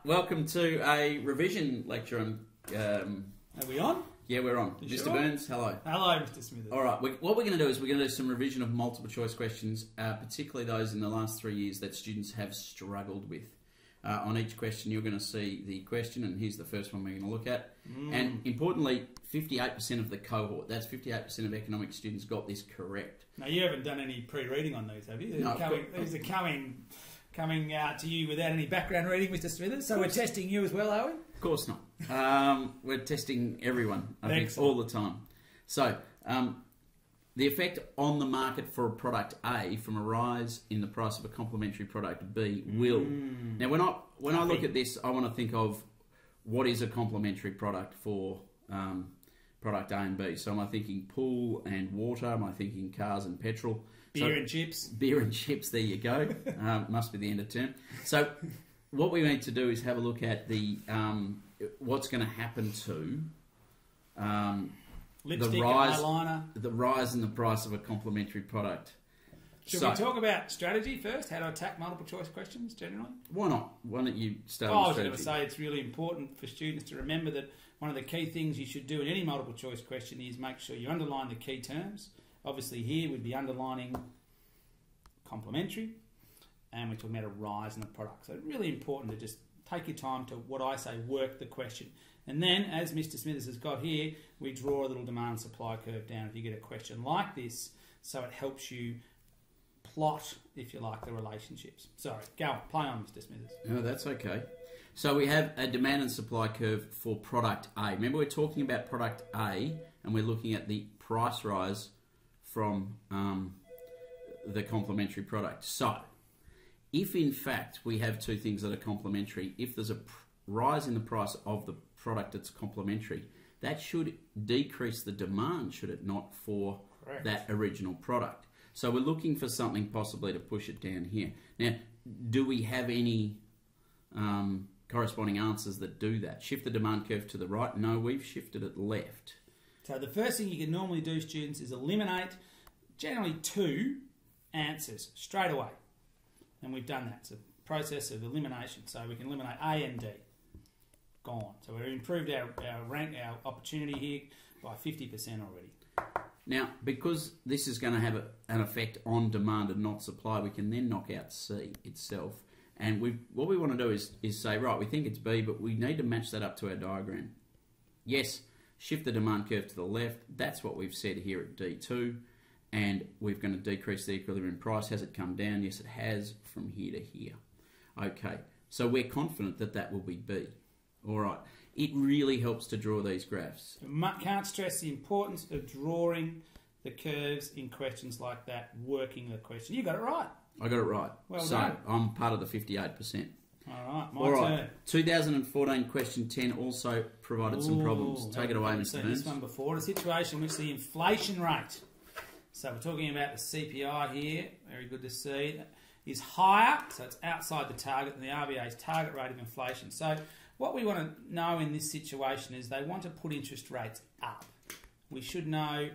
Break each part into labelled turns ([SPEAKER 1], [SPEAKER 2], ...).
[SPEAKER 1] welcome to a revision lecture.
[SPEAKER 2] Are we on?
[SPEAKER 1] Yeah, we're on.
[SPEAKER 2] You
[SPEAKER 1] Mr.
[SPEAKER 2] sure?
[SPEAKER 1] Burns, hello.
[SPEAKER 2] Hello, Mr. Smithers.
[SPEAKER 1] All right, what we're going to do is we're going to do some revision of multiple choice questions, particularly those in the last 3 years that students have struggled with. On each question, you're going to see the question, and here's the first one we're going to look at. And importantly, 58% of the cohort, that's 58% of economic students, got this correct.
[SPEAKER 2] Now, you haven't done any pre-reading on these, have you?
[SPEAKER 1] No,
[SPEAKER 2] These are coming to you without any background reading, Mr. Smithers. So we're testing you as well, are we?
[SPEAKER 1] Of course not. We're testing everyone, I think, all the time. So, the effect on the market for a product A from a rise in the price of a complementary product B will. Now, when I look at this, I want to think of what is a complementary product for product A and B. So, am I thinking pool and water? Am I thinking cars and petrol?
[SPEAKER 2] Beer and chips.
[SPEAKER 1] Beer and chips, there you go. Must be the end of term. So, what we need to do is have a look at the what's going to happen to
[SPEAKER 2] Lipstick and eyeliner.
[SPEAKER 1] the rise in the price of a complementary product.
[SPEAKER 2] Should we talk about strategy first? How to attack multiple choice questions generally?
[SPEAKER 1] Why not? Why don't you start
[SPEAKER 2] I
[SPEAKER 1] with
[SPEAKER 2] was going to
[SPEAKER 1] strategy?
[SPEAKER 2] say it's really important for students to remember that one of the key things you should do in any multiple choice question is make sure you underline the key terms. Obviously here we'd be underlining complementary, and we're talking about a rise in the product. So it's really important to just take your time to, what I say, work the question. And then, as Mr. Smithers has got here, we draw a little demand supply curve down if you get a question like this, so it helps you plot, if you like, the relationships. Sorry, go on, play on, Mr. Smithers.
[SPEAKER 1] No, that's okay. So we have a demand and supply curve for product A. Remember, we're talking about product A, and we're looking at the price rise from the complementary product. So, if in fact we have two things that are complementary, if there's a rise in the price of the product that's complementary, that should decrease the demand, should it not, for
[SPEAKER 2] Correct.
[SPEAKER 1] that original product. So we're looking for something possibly to push it down here. Now, do we have any corresponding answers that do that? Shift the demand curve to the right? No, we've shifted it left.
[SPEAKER 2] So the first thing you can normally do, students, is eliminate generally two answers straight away. And we've done that. It's a process of elimination. So we can eliminate A and D. Gone. So we've improved our opportunity here by 50% already.
[SPEAKER 1] Now, because this is going to have an effect on demand and not supply, we can then knock out C itself. And what we want to do is say, right, we think it's B, but we need to match that up to our diagram. Yes, shift the demand curve to the left. That's what we've said here at D2. And we're going to decrease the equilibrium price. Has it come down? Yes, it has, from here to here. Okay, so we're confident that that will be B. All right, it really helps to draw these graphs.
[SPEAKER 2] Can't stress the importance of drawing the curves in questions like that, working the question. You got it right.
[SPEAKER 1] I got it right.
[SPEAKER 2] Well
[SPEAKER 1] so
[SPEAKER 2] done.
[SPEAKER 1] I'm part of the 58%.
[SPEAKER 2] All right, my turn.
[SPEAKER 1] 2014 question 10 also provided some problems. Take it away, Mr.
[SPEAKER 2] I've seen
[SPEAKER 1] Burns.
[SPEAKER 2] this one before. A situation in which the inflation rate, so we're talking about the CPI here, very good to see, is higher, so it's outside the target than the RBA's target rate of inflation. So what we want to know in this situation is they want to put interest rates up. We should know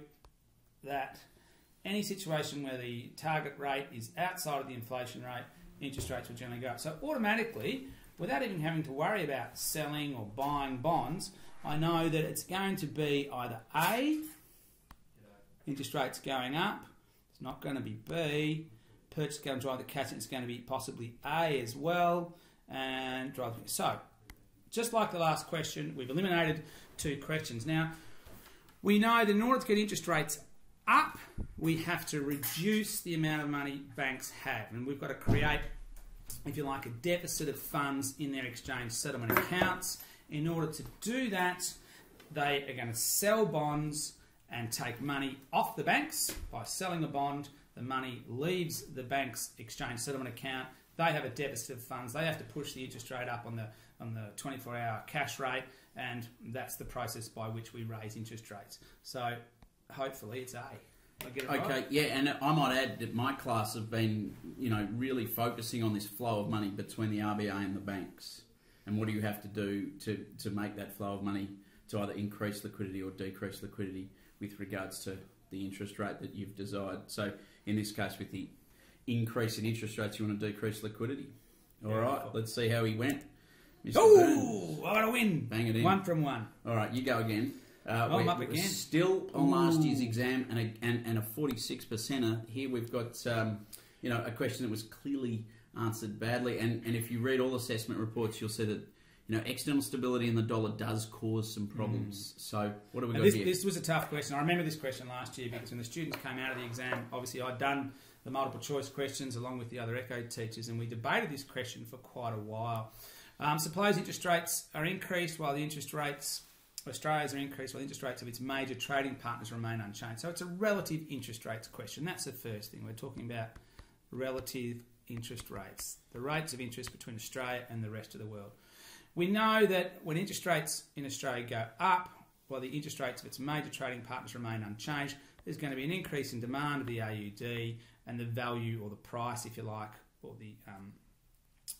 [SPEAKER 2] that any situation where the target rate is outside of the inflation rate, interest rates will generally go up. So automatically, without even having to worry about selling or buying bonds, I know that it's going to be either A, interest rates going up, it's not going to be B, purchase going to drive the cash, and it's going to be possibly A as well, and drive. So, just like the last question, we've eliminated two questions. Now, we know that in order to get interest rates up, we have to reduce the amount of money banks have, and we've got to create, if you like, a deficit of funds in their exchange settlement accounts. In order to do that, they are going to sell bonds and take money off the banks. By selling a bond, the money leaves the bank's exchange settlement account. They have a deficit of funds. They have to push the interest rate up on the 24-hour cash rate, and that's the process by which we raise interest rates. So hopefully it's A. I get it right?
[SPEAKER 1] Okay, yeah, and I might add that my class have been, really focusing on this flow of money between the RBA and the banks. And what do you have to do to make that flow of money to either increase liquidity or decrease liquidity with regards to the interest rate that you've desired. So in this case, with the increase in interest rates, you want to decrease liquidity. All right, let's see how he went. Mr. Burn.
[SPEAKER 2] Oh, I got to win.
[SPEAKER 1] Bang it in.
[SPEAKER 2] 1 from 1.
[SPEAKER 1] All right, you go again.
[SPEAKER 2] I'm up
[SPEAKER 1] we're
[SPEAKER 2] again.
[SPEAKER 1] still on last year's exam and a 46%er. Here we've got a question that was clearly answered badly. And if you read all assessment reports, you'll see that external stability in the dollar does cause some problems. So what have we got here?
[SPEAKER 2] This was a tough question. I remember this question last year because when the students came out of the exam, obviously I'd done the multiple choice questions along with the other Echo teachers, and we debated this question for quite a while. Suppose interest rates are increased while the interest rates Australia's are increased while the interest rates of its major trading partners remain unchanged. So it's a relative interest rates question. That's the first thing. We're talking about relative interest rates, the rates of interest between Australia and the rest of the world. We know that when interest rates in Australia go up, while the interest rates of its major trading partners remain unchanged, there's going to be an increase in demand of the AUD, and the value or the price, if you like, or the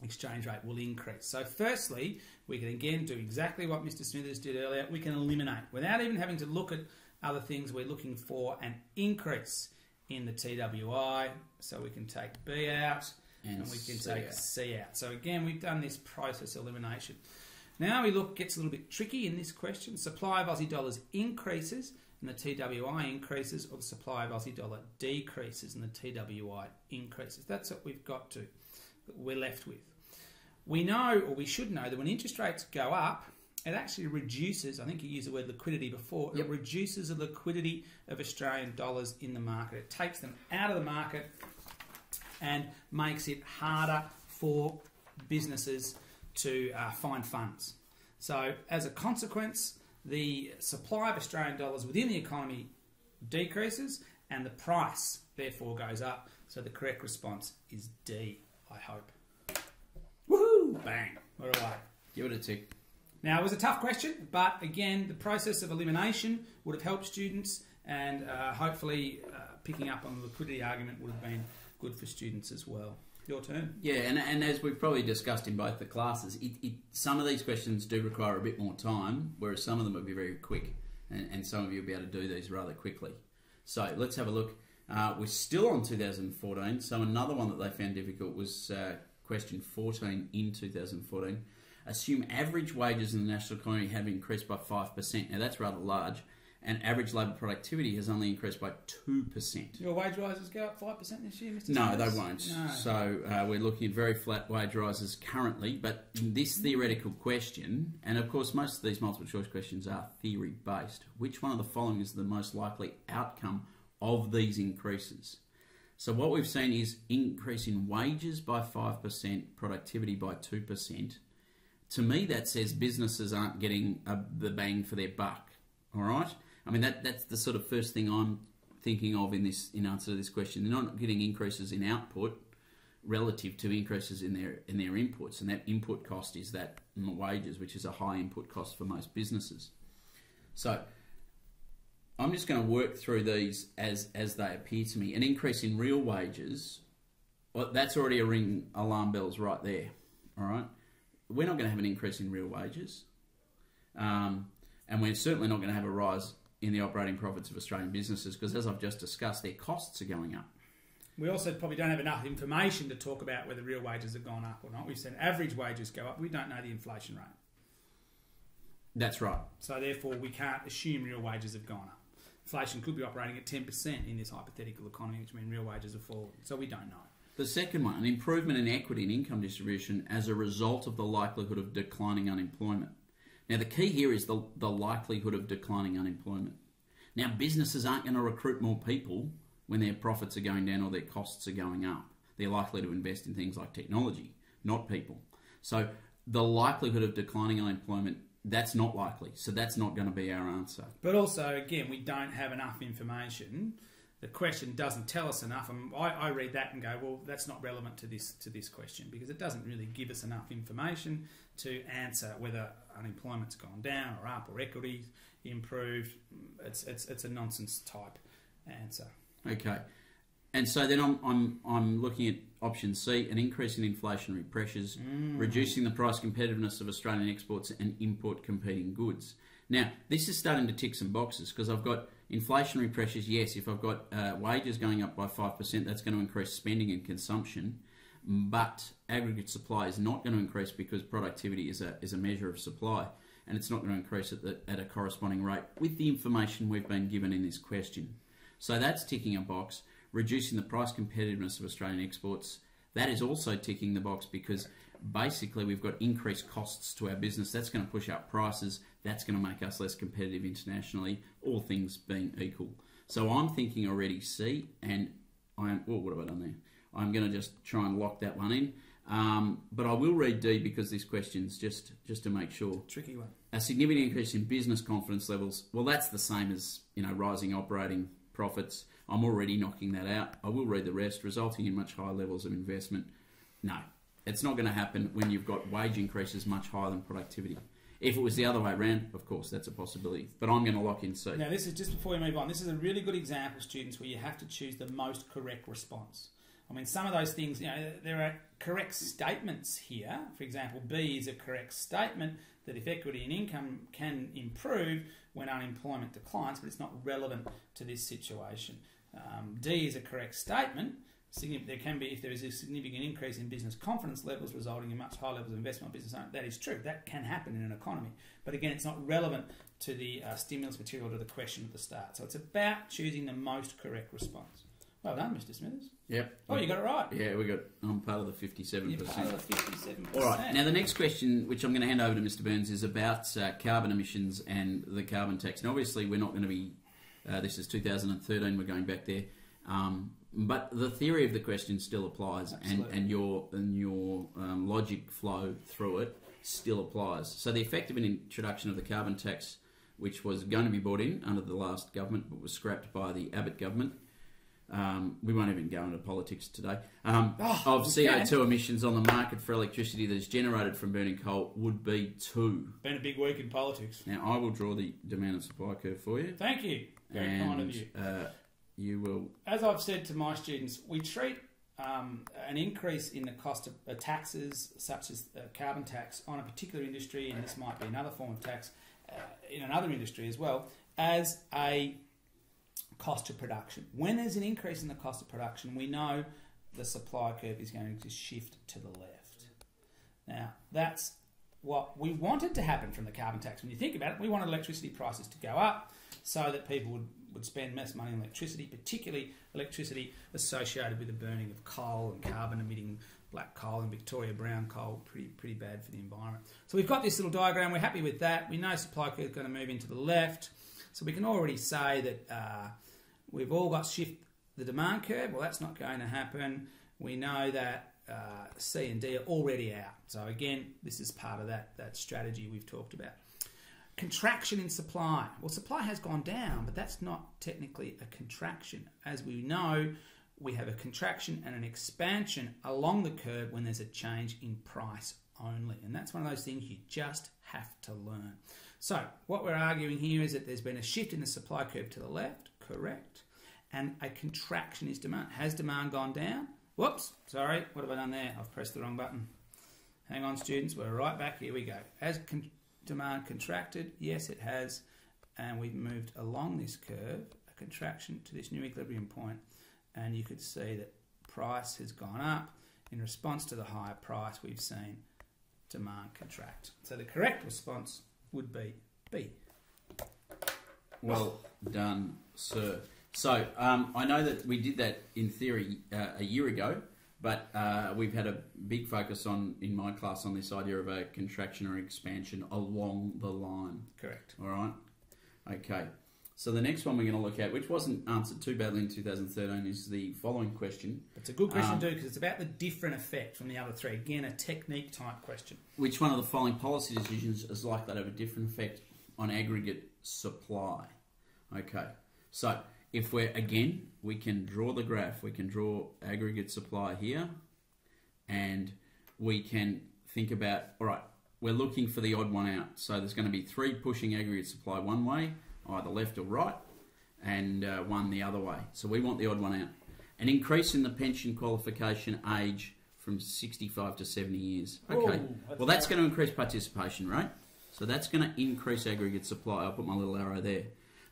[SPEAKER 2] exchange rate will increase. So firstly, we can again do exactly what Mr. Smithers did earlier. We can eliminate. Without even having to look at other things, we're looking for an increase in the TWI. So we can take B out and we can take C out. So again, we've done this process elimination. Now we look, gets a little bit tricky in this question. Supply of Aussie dollars increases and the TWI increases, or the supply of Aussie dollar decreases and the TWI increases. That's what we've got to. We're left with. We know, or we should know, that when interest rates go up, it actually reduces, I think you used the word liquidity before, It reduces the liquidity of Australian dollars in the market. It takes them out of the market and makes it harder for businesses to find funds. So as a consequence, the supply of Australian dollars within the economy decreases and the price therefore goes up. So the correct response is D, I hope. Woohoo! Bang. What do I?
[SPEAKER 1] Give it a tick.
[SPEAKER 2] Now, it was a tough question, but again, the process of elimination would have helped students, and hopefully picking up on the liquidity argument would have been good for students as well. Your turn.
[SPEAKER 1] Yeah, and as we've probably discussed in both the classes, some of these questions do require a bit more time, whereas some of them will be very quick, and some of you will be able to do these rather quickly. So let's have a look. We're still on 2014, so another one that they found difficult was question 14 in 2014. Assume average wages in the national economy have increased by 5%. Now that's rather large, and average labour productivity has only increased by 2%.
[SPEAKER 2] Your wage rises go up 5% this year, Mr.
[SPEAKER 1] No,
[SPEAKER 2] Smithers?
[SPEAKER 1] they won't.
[SPEAKER 2] No.
[SPEAKER 1] So we're looking at very flat wage rises currently, but in this theoretical question, and of course most of these multiple choice questions are theory based, which one of the following is the most likely outcome of these increases? So what we've seen is increase in wages by 5%, productivity by 2%. To me, that says businesses aren't getting the bang for their buck. All right? I mean, that's the sort of first thing I'm thinking of in answer to this question. They're not getting increases in output relative to increases in their inputs, and that input cost is that wages, which is a high input cost for most businesses. So I'm just going to work through these as they appear to me. An increase in real wages, well, that's already a ring alarm bells right there. All right? We're not going to have an increase in real wages. And we're certainly not going to have a rise in the operating profits of Australian businesses because, as I've just discussed, their costs are going up.
[SPEAKER 2] We also probably don't have enough information to talk about whether real wages have gone up or not. We've said average wages go up. We don't know the inflation rate.
[SPEAKER 1] That's right.
[SPEAKER 2] So therefore, we can't assume real wages have gone up. Inflation could be operating at 10% in this hypothetical economy, which means real wages have fallen. So we don't know.
[SPEAKER 1] The second one, an improvement in equity and income distribution as a result of the likelihood of declining unemployment. Now, the key here is the likelihood of declining unemployment. Now, businesses aren't going to recruit more people when their profits are going down or their costs are going up. They're likely to invest in things like technology, not people. So the likelihood of declining unemployment, that's not likely. So that's not going to be our answer.
[SPEAKER 2] But also, again, we don't have enough information. The question doesn't tell us enough, and I read that and go, well, that's not relevant to this question because it doesn't really give us enough information to answer whether unemployment's gone down or up or equity improved. It's a nonsense type answer.
[SPEAKER 1] Okay, and so then I'm looking at option C, an increase in inflationary pressures, reducing the price competitiveness of Australian exports and import competing goods. Now, this is starting to tick some boxes because I've got inflationary pressures. Yes, if I've got wages going up by 5%, that's going to increase spending and consumption. but aggregate supply is not going to increase because productivity is a measure of supply, and it's not going to increase at a corresponding rate with the information we've been given in this question. So that's ticking a box. Reducing the price competitiveness of Australian exports, that is also ticking the box because basically we've got increased costs to our business. That's going to push up prices. That's going to make us less competitive internationally, all things being equal. So I'm thinking already C, and what have I done there? I'm going to just try and lock that one in. But I will read D because this question's just to make sure.
[SPEAKER 2] Tricky one.
[SPEAKER 1] A significant increase in business confidence levels. Well, that's the same as rising operating profits. I'm already knocking that out. I will read the rest, resulting in much higher levels of investment. No, it's not going to happen when you've got wage increases much higher than productivity. If it was the other way around, of course, that's a possibility. But I'm going to lock in C.
[SPEAKER 2] Now, this is just before we move on. This is a really good example, students, where you have to choose the most correct response. I mean, some of those things, there are correct statements here. For example, B is a correct statement that if equity and income can improve when unemployment declines, but it's not relevant to this situation. D is a correct statement. There can be, if there is a significant increase in business confidence levels resulting in much higher levels of investment by business owners. That is true. That can happen in an economy. But again, it's not relevant to the stimulus material, to the question at the start. So it's about choosing the most correct response. Well done, Mr. Smithers.
[SPEAKER 1] Yep.
[SPEAKER 2] Oh, you got it right.
[SPEAKER 1] Yeah, I'm part of the 57%.
[SPEAKER 2] You're part of the 57%.
[SPEAKER 1] All right. Now, the next question, which I'm going to hand over to Mr. Burns, is about carbon emissions and the carbon tax. And obviously, we're not going to be... this is 2013. We're going back there. But the theory of the question still applies, and your logic flow through it still applies. So the effect of an introduction of the carbon tax, which was going to be brought in under the last government but was scrapped by the Abbott government, we won't even go into politics today, of CO2 emissions on the market for electricity that is generated from burning coal would be 2.
[SPEAKER 2] Been a big week in politics.
[SPEAKER 1] Now, I will draw the demand and supply curve for you.
[SPEAKER 2] Thank you. Very kind of you.
[SPEAKER 1] You will...
[SPEAKER 2] As I've said to my students, we treat an increase in the cost of taxes, such as carbon tax, on a particular industry, and this might be another form of tax in another industry as well, as a cost of production. When there's an increase in the cost of production, we know the supply curve is going to shift to the left. Now, that's what we wanted to happen from the carbon tax. When you think about it, we wanted electricity prices to go up so that people would spend less money on electricity, particularly electricity associated with the burning of coal and carbon-emitting black coal and Victoria brown coal, pretty bad for the environment. So we've got this little diagram. We're happy with that. We know supply curve is going to move into the left. So we can already say that we've all got shift the demand curve. Well, that's not going to happen. We know that C and D are already out. So again, this is part of that strategy we've talked about. Contraction in supply. Well, supply has gone down, but that's not technically a contraction. As we know, we have a contraction and an expansion along the curve when there's a change in price only. And that's one of those things you just have to learn. So what we're arguing here is that there's been a shift in the supply curve to the left, correct, and a contraction is demand. Has demand gone down? Whoops, sorry, what have I done there? I've pressed the wrong button. Hang on, students, we're right back. Here we go. Has demand contracted? Yes, it has. And we've moved along this curve, a contraction to this new equilibrium point, and you could see that price has gone up. In response to the higher price, we've seen demand contract. So the correct response would be B.
[SPEAKER 1] Well done, sir. So I know that we did that in theory a year ago, but we've had a big focus in my class on this idea of a contraction or expansion along the line.
[SPEAKER 2] Correct.
[SPEAKER 1] All right. Okay. So the next one we're going to look at, which wasn't answered too badly in 2013, is the following question.
[SPEAKER 2] It's a good question to do because it's about the different effect from the other three. Again, a technique type question.
[SPEAKER 1] Which one of the following policy decisions is likely to have a different effect on aggregate supply? Okay. So if we can draw the graph. We can draw aggregate supply here, and we can think about, all right, we're looking for the odd one out. So there's going to be 3 pushing aggregate supply one way, either left or right, and 1 the other way. So we want the odd one out. An increase in the pension qualification age from 65 to 70 years. Okay, well that's going to increase participation rate. So that's going to increase aggregate supply. I'll put my little arrow there.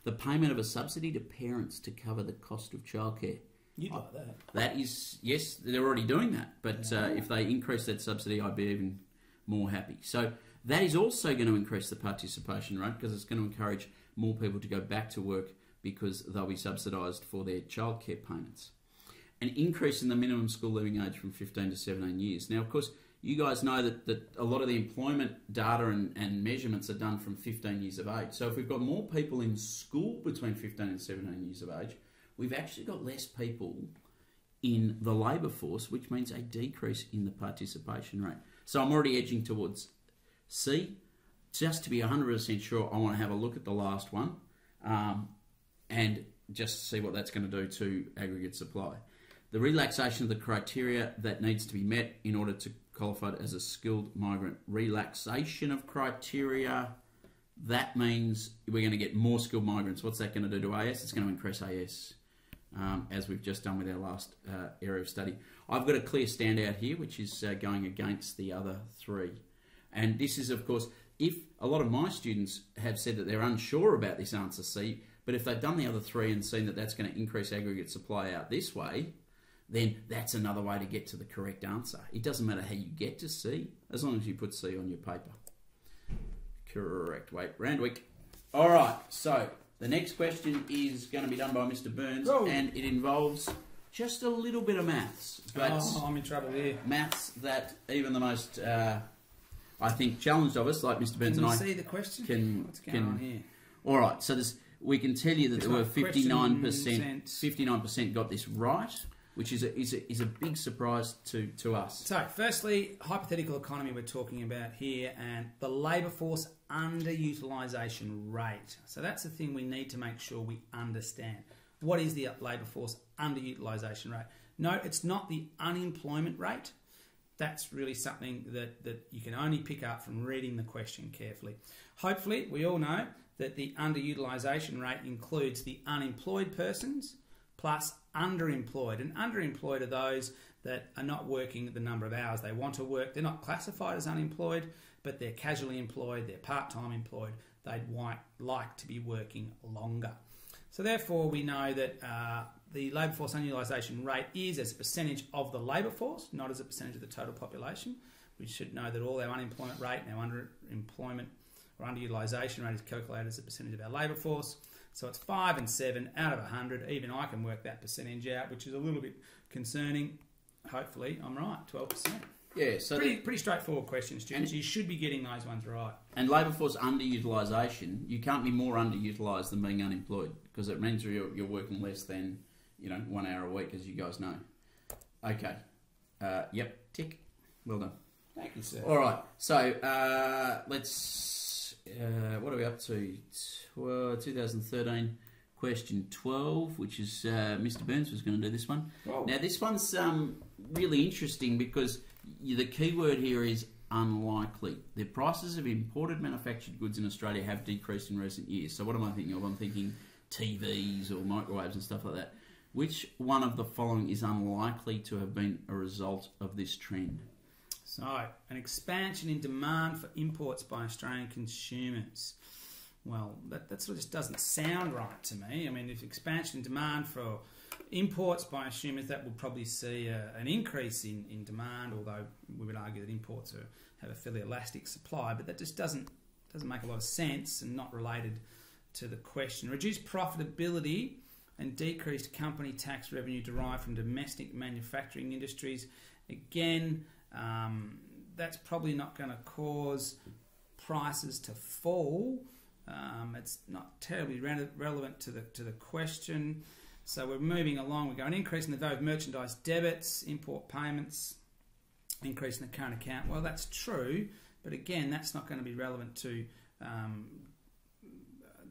[SPEAKER 1] The payment of a subsidy to parents to cover the cost of childcare.
[SPEAKER 2] You'd like that.
[SPEAKER 1] That is, yes, they're already doing that. But if they increase that subsidy, I'd be even more happy. So that is also going to increase the participation rate because it's going to encourage more people to go back to work because they'll be subsidised for their childcare payments. An increase in the minimum school leaving age from 15 to 17 years. Now, of course, you guys know that a lot of the employment data and measurements are done from 15 years of age. So if we've got more people in school between 15 and 17 years of age, we've actually got less people in the labour force, which means a decrease in the participation rate. So I'm already edging towards C. Just to be 100% sure, I want to have a look at the last one and just see what that's going to do to aggregate supply. The relaxation of the criteria that needs to be met in order to qualify as a skilled migrant. Relaxation of criteria, that means we're going to get more skilled migrants. What's that going to do to AS? It's going to increase AS, as we've just done with our last area of study. I've got a clear standout here, which is going against the other three. And this is, of course, if a lot of my students have said that they're unsure about this answer C, but if they've done the other three and seen that that's going to increase aggregate supply out this way, then that's another way to get to the correct answer. It doesn't matter how you get to C, as long as you put C on your paper. Correct. Wait, Randwick. All right, so the next question is going to be done by Mr. Burns, and it involves just a little bit of maths. But
[SPEAKER 2] I'm in trouble here.
[SPEAKER 1] Maths that even the most, I think, challenged of us, like Mr. Burns
[SPEAKER 2] Can
[SPEAKER 1] and
[SPEAKER 2] you
[SPEAKER 1] I,
[SPEAKER 2] see the question? What's going on here?
[SPEAKER 1] All right, so we can tell you that there were 59%. 59% got this right, which is a big surprise to us.
[SPEAKER 2] So, firstly, hypothetical economy we're talking about here, and the labour force underutilisation rate. So that's the thing we need to make sure we understand. What is the labour force underutilisation rate? No, it's not the unemployment rate. That's really something that you can only pick up from reading the question carefully. Hopefully, we all know that the underutilisation rate includes the unemployed persons plus underemployed. And underemployed are those that are not working the number of hours they want to work. They're not classified as unemployed, but they're casually employed, they're part-time employed. They'd like to be working longer. So therefore, we know that the labour force underutilisation rate is as a percentage of the labour force, not as a percentage of the total population. We should know that all our unemployment rate and our underemployment or underutilisation rate is calculated as a percentage of our labour force. So it's 5 and 7 out of 100. Even I can work that percentage out, which is a little bit concerning. Hopefully, I'm right, 12%.
[SPEAKER 1] Yeah, so
[SPEAKER 2] pretty straightforward question, students. You should be getting those ones right.
[SPEAKER 1] And labour force underutilisation, you can't be more underutilised than being unemployed because it means you're working less than 1 hour a week, as you guys know. Okay. Yep. Tick. Well done.
[SPEAKER 2] Thank you, sir.
[SPEAKER 1] All right. So let's. What are we up to? 2013. Question 12, which is Mr. Burns was going to do this one.
[SPEAKER 2] Whoa.
[SPEAKER 1] Now, this one's really interesting because the key word here is unlikely. The prices of imported manufactured goods in Australia have decreased in recent years. So what am I thinking of? I'm thinking TVs or microwaves and stuff like that. Which one of the following is unlikely to have been a result of this trend?
[SPEAKER 2] So, an expansion in demand for imports by Australian consumers. Well, that sort of just doesn't sound right to me. I mean, if expansion in demand for imports by consumers, that would probably see an increase in demand, although we would argue that imports have a fairly elastic supply, but that just doesn't make a lot of sense and not related to the question. Reduced profitability and decreased company tax revenue derived from domestic manufacturing industries. Again, that's probably not going to cause prices to fall. It's not terribly relevant to the question. So we're moving along. We're going increase in the value of merchandise debits, import payments, increase in the current account. Well, that's true, but again, that's not going to be relevant to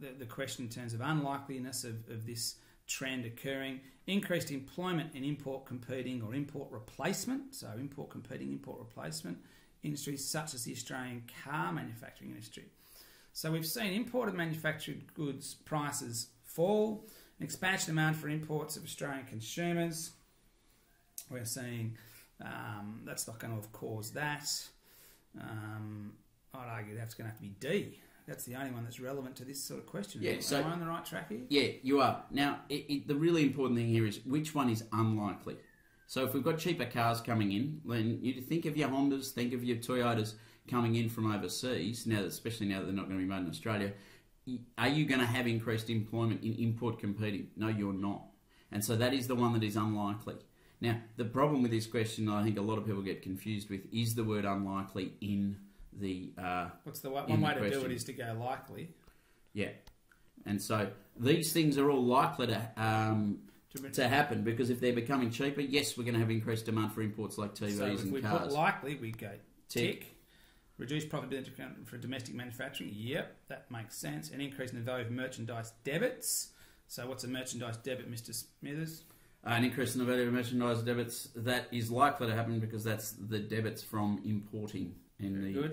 [SPEAKER 2] the question in terms of unlikeliness of this trend occurring. Increased employment in import competing or import replacement, so import competing, import replacement industries such as the Australian car manufacturing industry. So we've seen imported manufactured goods prices fall, an expansion demand for imports of Australian consumers. We're seeing that's not going to have caused that. I'd argue that's going to have to be D. That's the only one that's relevant to this sort of question.
[SPEAKER 1] Yeah, so-
[SPEAKER 2] Am I on the right track here?
[SPEAKER 1] Yeah, you are. Now, the really important thing here is which one is unlikely. So if we've got cheaper cars coming in, then you think of your Hondas, think of your Toyotas coming in from overseas, especially now that they're not going to be made in Australia. Are you going to have increased employment in import competing? No, you're not. And so that is the one that is unlikely. Now, the problem with this question, I think a lot of people get confused with, is the word unlikely in the
[SPEAKER 2] What's the one way to do it is to go likely.
[SPEAKER 1] Yeah. And so these things are all likely to happen, because if they're becoming cheaper, yes, we're going to have increased demand for imports like TVs
[SPEAKER 2] so if
[SPEAKER 1] and
[SPEAKER 2] we
[SPEAKER 1] cars.
[SPEAKER 2] put likely, we go
[SPEAKER 1] Tick.
[SPEAKER 2] tick. Reduced profitability for domestic manufacturing. Yep, that makes sense. An increase in the value of merchandise debits. So what's a merchandise debit, Mr. Smithers?
[SPEAKER 1] An increase in the value of merchandise debits, that is likely to happen because that's the debits from importing in the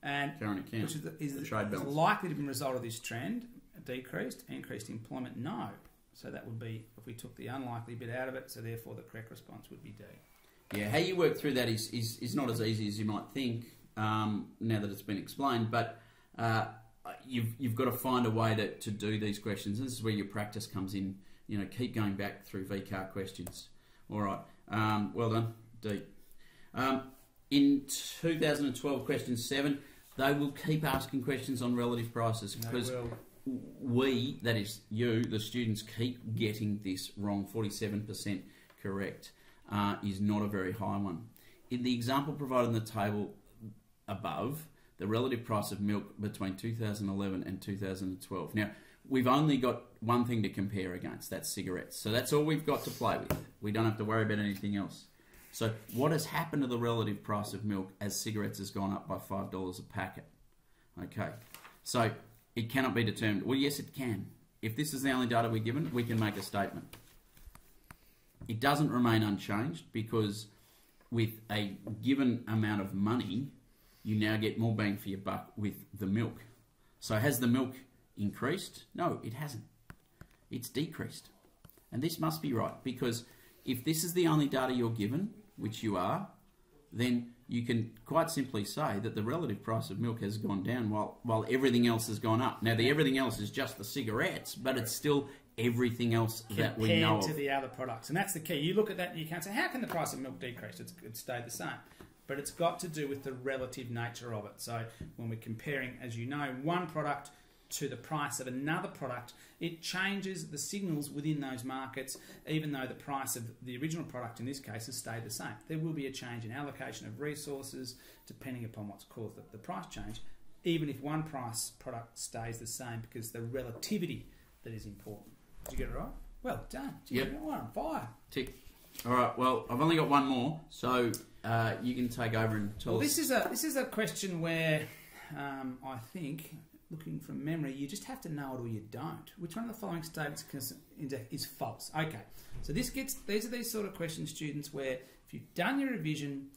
[SPEAKER 2] and
[SPEAKER 1] current account.
[SPEAKER 2] Which is
[SPEAKER 1] the trade balance.
[SPEAKER 2] likely to be a result of this trend, decreased, increased employment, no. So that would be, if we took the unlikely bit out of it, so therefore the correct response would be D.
[SPEAKER 1] Yeah, how you work through that is not as easy as you might think, now that it's been explained, but you've got to find a way to do these questions. This is where your practice comes in. You know, keep going back through VCAR questions. All right, well done, D. In 2012, question 7, they will keep asking questions on relative prices because we, that is you, the students, keep getting this wrong. 47% correct is not a very high one. In the example provided in the table above, the relative price of milk between 2011 and 2012. Now, we've only got one thing to compare against, that's cigarettes. So that's all we've got to play with. We don't have to worry about anything else. So what has happened to the relative price of milk as cigarettes has gone up by $5 a packet? Okay, so it cannot be determined. Well, yes, it can. If this is the only data we're given, we can make a statement. It doesn't remain unchanged because with a given amount of money, you now get more bang for your buck with the milk. So has the milk increased? No, it hasn't. It's decreased. And this must be right, because if this is the only data you're given, which you are, then you can quite simply say that the relative price of milk has gone down while everything else has gone up. Now, the everything else is just the cigarettes, but it's still everything else that we know of.
[SPEAKER 2] Compared to the other products. And that's the key. You look at that and you can't say, how can the price of milk decrease? It's stayed the same. But it's got to do with the relative nature of it. So when we're comparing, as you know, one product to the price of another product, it changes the signals within those markets, even though the price of the original product in this case has stayed the same. There will be a change in allocation of resources depending upon what's caused the price change, even if one price product stays the same, because the relativity that is important. Did you get it right? Well done.
[SPEAKER 1] Yep.
[SPEAKER 2] You're on fire.
[SPEAKER 1] Tick. All right, well, I've only got one more, so you can take over and tell us.
[SPEAKER 2] This is a question where I think, looking from memory, you just have to know it or you don't. Which one of the following statements is false? Okay, so these are these sort of questions, students, where if you've done your revision,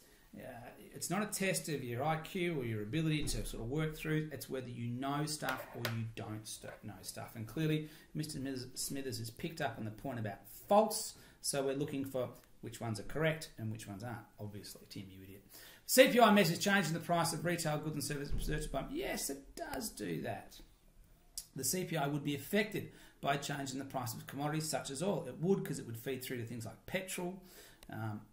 [SPEAKER 2] it's not a test of your IQ or your ability to sort of work through. It's whether you know stuff or you don't know stuff. And clearly, Mr. Smithers has picked up on the point about false. So we're looking for which ones are correct and which ones aren't. Obviously, Tim, you idiot. CPI measures changing the price of retail goods and services research bump. Yes, it does do that. The CPI would be affected by changing the price of commodities such as oil. It would, because it would feed through to things like petrol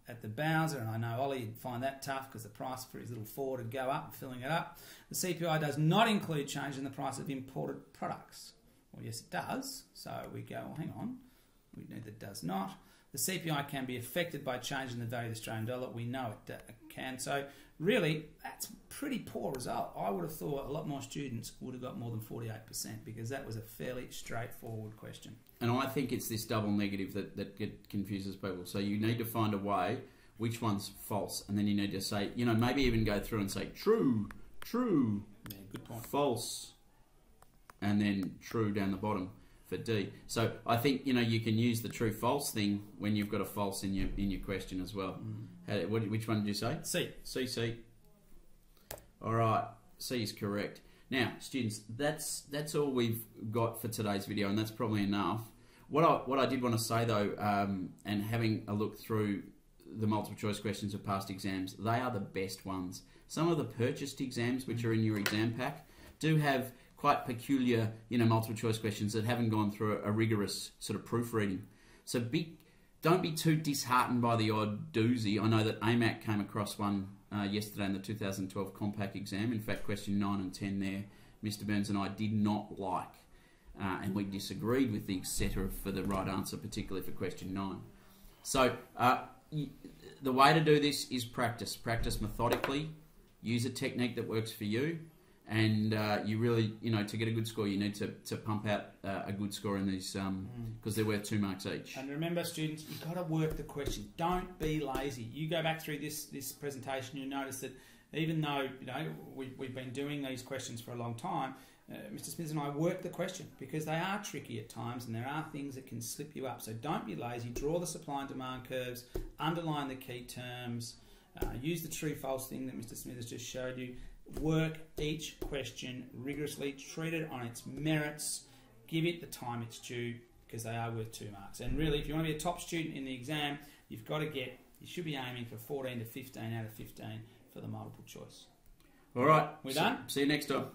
[SPEAKER 2] at the Bowser, and I know Ollie would find that tough because the price for his little Ford would go up, filling it up. The CPI does not include changing the price of imported products. Well, yes, it does. So we go, well, hang on. We know that it does not. The CPI can be affected by changing the value of the Australian dollar. We know it can. So really, that's a pretty poor result. I would have thought a lot more students would have got more than 48%, because that was a fairly straightforward question.
[SPEAKER 1] And I think it's this double negative that confuses people. So you need to find a way which one's false, and then you need to say, maybe even go through and say true, true,
[SPEAKER 2] Yeah, good point.
[SPEAKER 1] false, and then true down the bottom for D. So I think you can use the true false thing when you've got a false in your question as well. Which one did you say?
[SPEAKER 2] C.
[SPEAKER 1] C. All right, C is correct. Now, students, that's all we've got for today's video, and that's probably enough. What I did want to say though, and having a look through the multiple choice questions of past exams, they are the best ones. Some of the purchased exams, which are in your exam pack, do have quite peculiar, multiple choice questions that haven't gone through a rigorous sort of proofreading. So don't be too disheartened by the odd doozy. I know that AMAC came across one yesterday in the 2012 Compact exam. In fact, question 9 and 10 there, Mr. Burns and I did not like. And we disagreed with the setter for the right answer, particularly for question 9. So the way to do this is practice. Practice methodically. Use a technique that works for you. And you really, to get a good score, you need to pump out a good score in these because they're worth 2 marks each.
[SPEAKER 2] And remember, students, you've got to work the question. Don't be lazy. You go back through this presentation, you'll notice that even though we've been doing these questions for a long time, Mr. Smith and I work the question because they are tricky at times and there are things that can slip you up. So don't be lazy. Draw the supply and demand curves. Underline the key terms. Use the true-false thing that Mr. Smith has just showed you. Work each question rigorously. Treat it on its merits. Give it the time it's due because they are worth 2 marks. And really, if you want to be a top student in the exam, you should be aiming for 14 to 15 out of 15 for the multiple choice.
[SPEAKER 1] All right.
[SPEAKER 2] We're done?
[SPEAKER 1] See you next time.